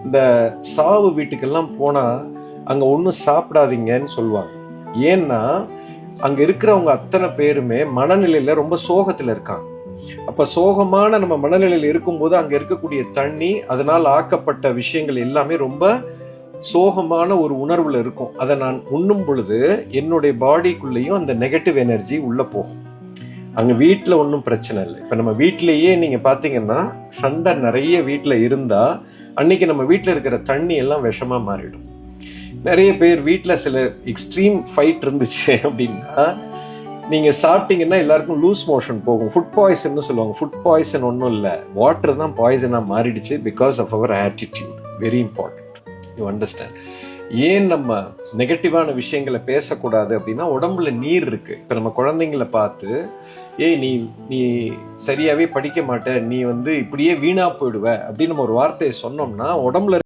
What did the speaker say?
இந்த சாவு வீட்டுக்கெல்லாம் போனால் அங்கே ஒன்றும் சாப்பிடாதீங்கன்னு சொல்லுவாங்க. ஏன்னா அங்கே இருக்கிறவங்க அத்தனை பேருமே மனநிலையில் ரொம்ப சோகத்தில் இருக்காங்க. அப்போ சோகமான நம்ம மனநிலையில் இருக்கும்போது அங்கே இருக்கக்கூடிய தண்ணி, அதனால் ஆக்கப்பட்ட விஷயங்கள் எல்லாமே ரொம்ப சோகமான ஒரு உணர்வில் இருக்கும். அதை நான் உண்ணும் பொழுது என்னுடைய பாடிக்குள்ளேயும் அந்த நெகட்டிவ் எனர்ஜி உள்ளே போகும். அங்கே வீட்டில் ஒன்றும் பிரச்சனை இல்லை. இப்போ நம்ம வீட்டிலேயே நீங்கள் பார்த்தீங்கன்னா சண்டை நிறைய வீட்டில் இருந்தால் அன்னைக்கு நம்ம வீட்டில் இருக்கிற தண்ணி எல்லாம் விஷமாக மாறிடும். நிறைய பேர் வீட்டில் சில எக்ஸ்ட்ரீம் ஃபைட் இருந்துச்சு அப்படின்னா நீங்கள் சாப்பிட்டீங்கன்னா எல்லாருக்கும் லூஸ் மோஷன் போகும். ஃபுட் பாய்சன்னு சொல்லுவாங்க. ஃபுட் பாய்சன் ஒன்றும் இல்லை, வாட்டர் தான் பாய்சனாக மாறிடுச்சு because of our attitude. Very important, you understand. ஏன் நம்ம நெகட்டிவான விஷயங்களை பேசக்கூடாது அப்படின்னா உடம்புல நீர் இருக்கு. இப்போ நம்ம குழந்தைங்களை பார்த்து ஏய் நீ சரியாவே படிக்க மாட்ட, நீ இப்படியே வீணா போயிடுவ அப்படின்னு நம்ம ஒரு வார்த்தையை சொன்னோம்னா உடம்புல